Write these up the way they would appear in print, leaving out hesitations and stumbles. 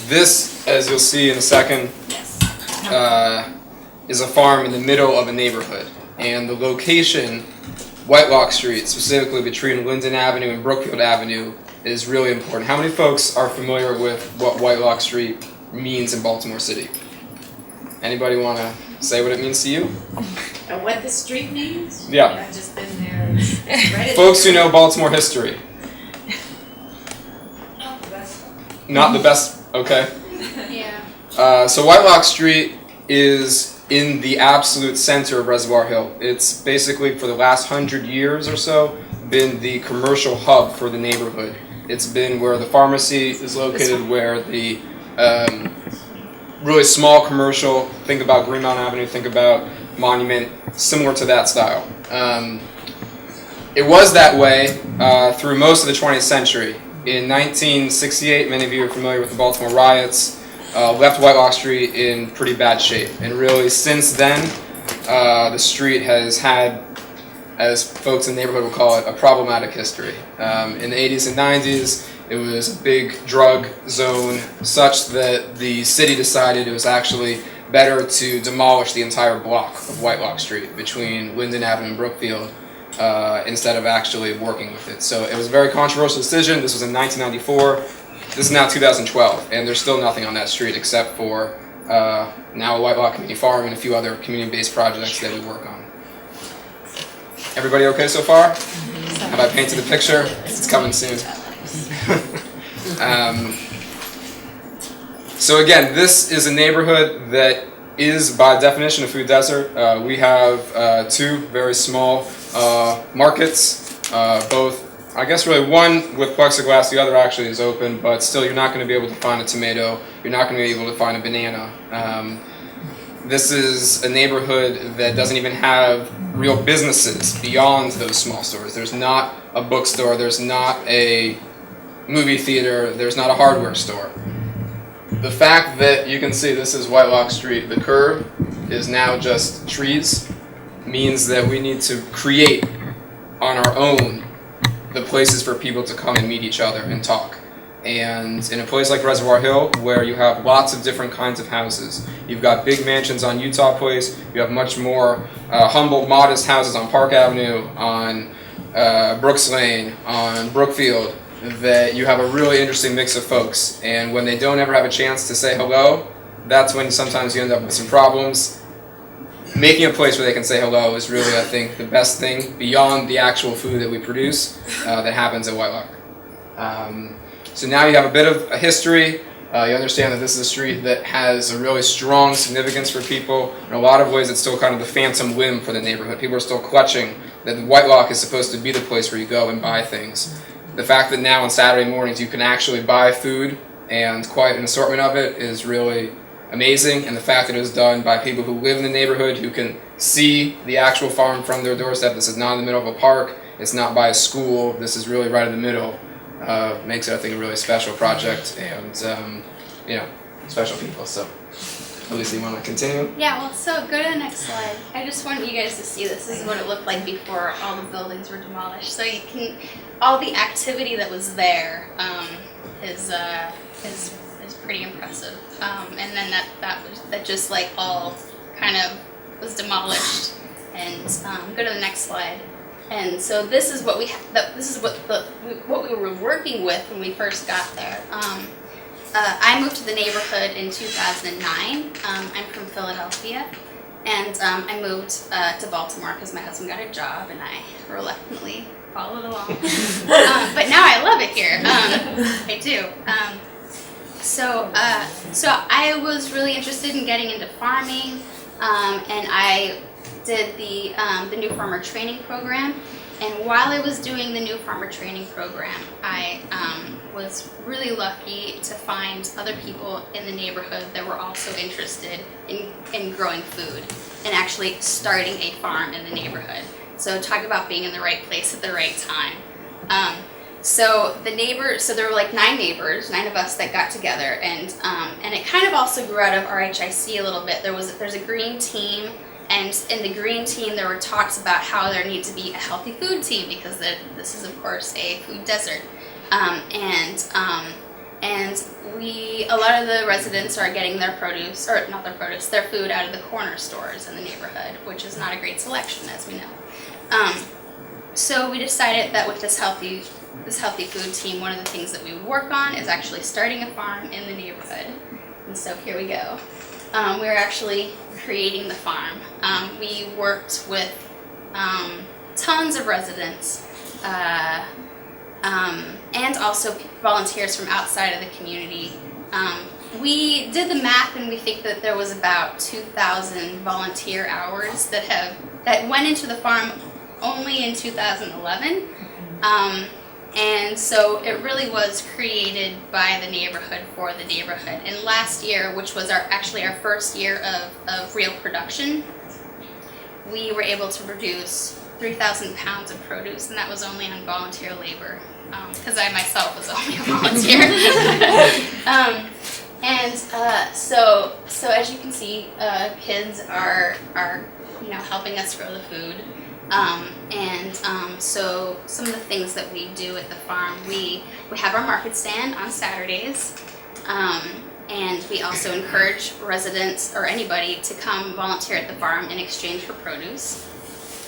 This, as you'll see in a second, is a farm in the middle of a neighborhood. And the location, Whitelock Street, specifically between Linden Avenue and Brookfield Avenue, is really important. How many folks are familiar with what Whitelock Street means in Baltimore City? Anybody want to say what it means to you? What the street means? Yeah. I've just been there. It's right Folks who know Baltimore history. Not the best, okay. Yeah. So Whitelock Street is in the absolute center of Reservoir Hill. It's basically, for the last 100 years or so, been the commercial hub for the neighborhood. It's been where the pharmacy is located, where the really small commercial, think about Greenmount Avenue, think about Monument, similar to that style. It was that way through most of the 20th century. In 1968, many of you are familiar with the Baltimore riots, left Whitelock Street in pretty bad shape. And really, since then, the street has had, as folks in the neighborhood will call it, a problematic history. In the 80s and 90s, it was a big drug zone, such that the city decided it was actually better to demolish the entire block of Whitelock Street between Linden Avenue and Brookfield, instead of actually working with it. So it was a very controversial decision. This was in 1994. This is now 2012, and there's still nothing on that street except for now a Whitelock Community Farm and a few other community-based projects that we work on. Everybody okay so far? Have I painted the picture? It's coming soon. So again, this is a neighborhood that is by definition a food desert. We have two very small markets, both, I guess really one with plexiglass, the other actually is open, but still you're not going to be able to find a tomato, you're not going to be able to find a banana. This is a neighborhood that doesn't even have real businesses beyond those small stores. There's not a bookstore, there's not a movie theater, there's not a hardware store. The fact that you can see this is Whitelock Street, the curb is now just trees, means that we need to create on our own the places for people to come and meet each other and talk. And in a place like Reservoir Hill, where you have lots of different kinds of houses, you've got big mansions on Utah Place, you have much more humble, modest houses on Park Avenue, on Brooks Lane, on Brookfield, that you have a really interesting mix of folks. And when they don't ever have a chance to say hello, that's when sometimes you end up with some problems. Making a place where they can say hello is really, I think, the best thing beyond the actual food that we produce that happens at Whitelock. So now you have a bit of a history. You understand that this is a street that has a really strong significance for people. In a lot of ways, it's still kind of the phantom limb for the neighborhood. People are still clutching that Whitelock is supposed to be the place where you go and buy things. The fact that now on Saturday mornings you can actually buy food and quite an assortment of it is really amazing. And the fact that it was done by people who live in the neighborhood, who can see the actual farm from their doorstep. This is not in the middle of a park. It's not by a school. This is really right in the middle. Makes it, I think, a really special project and, special people. So, Elisa, you want to continue? Yeah, well, so go to the next slide. I just want you guys to see this. This is what it looked like before all the buildings were demolished. So you can, all the activity that was there is pretty impressive. And then that just like all kind of was demolished. And go to the next slide. And so this is what what we were working with when we first got there. I moved to the neighborhood in 2009. I'm from Philadelphia, and I moved to Baltimore because my husband got a job, and I reluctantly followed along. But now I love it here. I do. So I was really interested in getting into farming, and I did the New Farmer Training Program. And while I was doing the New Farmer Training Program, I was really lucky to find other people in the neighborhood that were also interested in growing food and actually starting a farm in the neighborhood. So talk about being in the right place at the right time. So there were like 9 neighbors, 9 of us that got together, and it kind of also grew out of RHIC a little bit. There's a green team. And in the green team, there were talks about how there needs to be a healthy food team because this is, of course, a food desert. And we a lot of the residents are getting their produce, or not their produce, their food out of the corner stores in the neighborhood, which is not a great selection, as we know. So we decided that with this healthy food team, one of the things that we would work on is actually starting a farm in the neighborhood. And so here we go. We're actually creating the farm. We worked with tons of residents and also volunteers from outside of the community. We did the math, and we think that there was about 2,000 volunteer hours that went into the farm only in 2011. And so it really was created by the neighborhood for the neighborhood. And last year, which was actually our first year of real production, we were able to produce 3,000 pounds of produce, and that was only on volunteer labor, because I myself was only a volunteer. So as you can see, kids are helping us grow the food. So some of the things that we do at the farm, we have our market stand on Saturdays, and we also encourage residents or anybody to come volunteer at the farm in exchange for produce.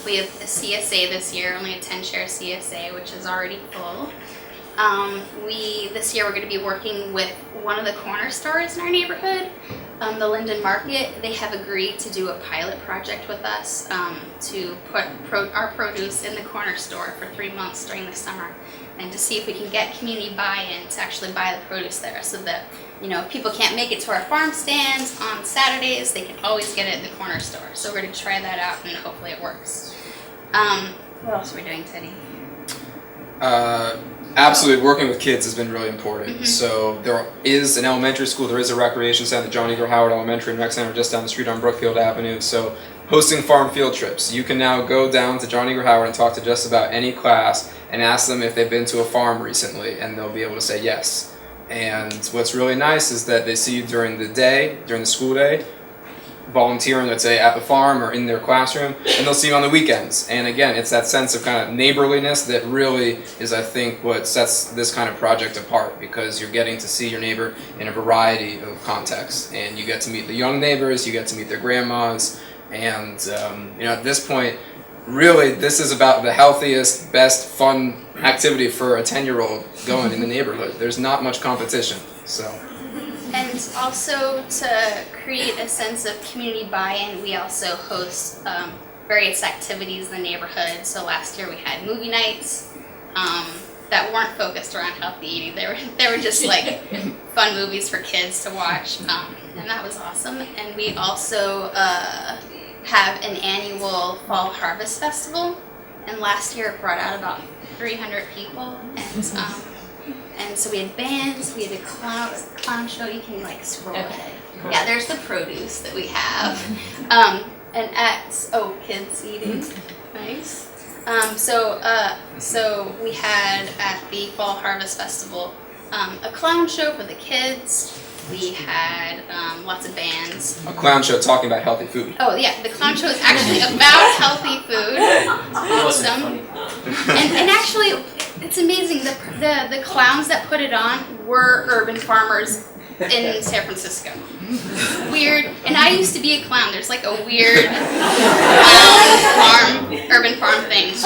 We have a CSA this year, only a 10-share CSA, which is already full. This year we're going to be working with one of the corner stores in our neighborhood, the Linden Market. They have agreed to do a pilot project with us to put our produce in the corner store for 3 months during the summer, and to see if we can get community buy-in to actually buy the produce there, so that if people can't make it to our farm stands on Saturdays, they can always get it at the corner store. So we're going to try that out, and hopefully it works. What else are we doing, Teddy? Absolutely, working with kids has been really important. So there is an elementary school, there is a recreation center, John Eagle Howard Elementary and Rec Center just down the street on Brookfield Avenue. So hosting farm field trips. You can now go down to John Eagle Howard and talk to just about any class and ask them if they've been to a farm recently, and they'll be able to say yes. And what's really nice is that they see you during the day, during the school day, volunteering, let's say, at the farm or in their classroom, and they'll see you on the weekends. And again, it's that sense of kind of neighborliness that really is, I think, what sets this kind of project apart, because you're getting to see your neighbor in a variety of contexts, and you get to meet the young neighbors, you get to meet their grandmas, and at this point, really, this is about the healthiest, best, fun activity for a 10-year-old going in the neighborhood. There's not much competition, so. And also to create a sense of community buy-in, we also host various activities in the neighborhood. So last year we had movie nights that weren't focused around healthy eating. They were just like fun movies for kids to watch, and that was awesome. And we also have an annual fall harvest festival, and last year it brought out about 300 people, and so we had bands, we had a clown show. You can scroll ahead. Yeah, there's the produce that we have. Kids eating. Nice. So we had at the Fall Harvest Festival a clown show for the kids. We had lots of bands. A clown show talking about healthy food. Oh yeah, the clown show is actually about healthy food. Awesome. And actually, it's amazing. The clowns that put it on were urban farmers in San Francisco. Weird. And I used to be a clown. There's like a weird urban farm thing. I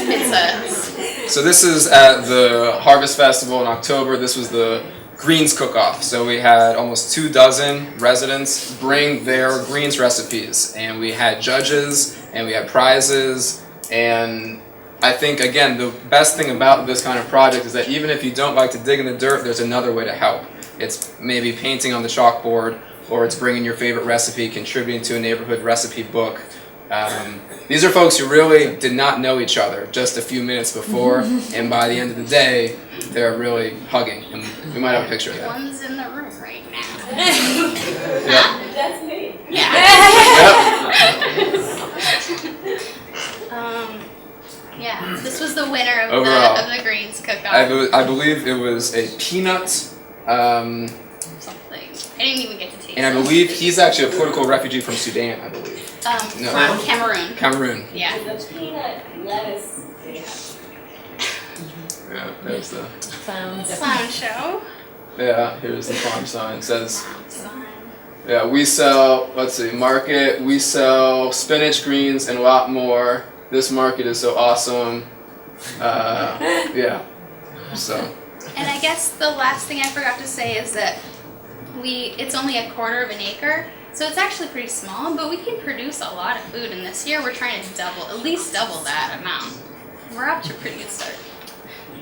don't know. So this is at the Harvest Festival in October. This was the greens cook-off. So we had almost 24 residents bring their greens recipes, and we had judges and we had prizes. And I think, again, the best thing about this kind of project is that even if you don't like to dig in the dirt, there's another way to help. It's maybe painting on the chalkboard, or it's bringing your favorite recipe, contributing to a neighborhood recipe book. These are folks who really did not know each other just a few minutes before, and by the end of the day, they're really hugging. And we might have a picture of that. One's in the room right now. Yep. That's me. Yeah. Yeah, this was the winner of the greens cook-off. I believe it was a peanut. Something. I didn't even get to taste it. And I believe he's actually a political refugee from Sudan, I believe. From Cameroon. Cameroon. Yeah. The peanut lettuce. Yeah, there's the Clown show. Yeah, here's the farm sign. It says, yeah, we sell, let's see, market, we sell spinach, greens, and a lot more. This market is so awesome. Yeah, so. And I guess the last thing I forgot to say is that it's only 1/4 of an acre, so it's actually pretty small, but we can produce a lot of food, and this year we're trying to at least double that amount. We're up to a pretty good start.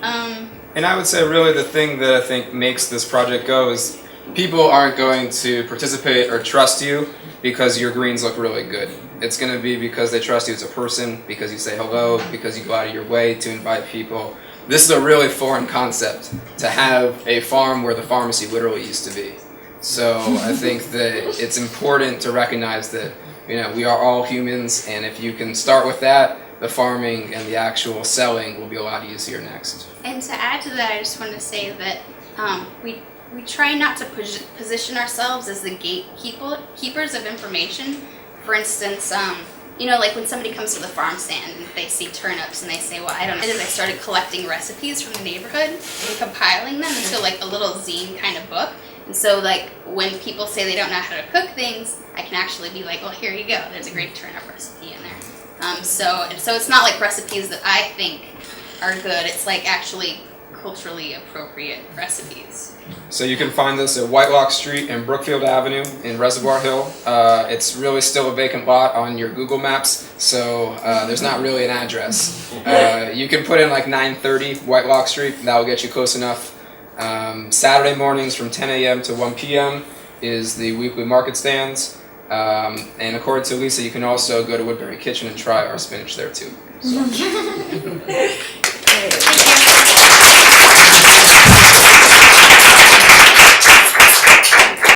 And I would say really the thing that I think makes this project go is people aren't going to participate or trust you because your greens look really good. It's going to be because they trust you as a person, because you say hello, because you go out of your way to invite people. This is a really foreign concept, to have a farm where the pharmacy literally used to be. So I think that it's important to recognize that, you know, we are all humans, and if you can start with that, the farming and the actual selling will be a lot easier next. And to add to that, I just want to say that we try not to position ourselves as the gatekeepers of information. For instance, you know, like when somebody comes to the farm stand and they see turnips and they say, well, I don't know. And I started collecting recipes from the neighborhood and compiling them into like a little zine kind of book. And so like when people say they don't know how to cook things, I can actually be like, well, here you go. There's a great turnip recipe in there. So it's not like recipes that I think are good. It's like actually culturally appropriate recipes. So you can find this at Whitelock Street and Brookfield Avenue in Reservoir Hill. It's really still a vacant lot on your Google Maps, so there's not really an address. You can put in like 930 Whitelock Street, that will get you close enough. Saturday mornings from 10 a.m. to 1 p.m. is the weekly market stands. And according to Lisa, you can also go to Woodbury Kitchen and try our spinach there too. So.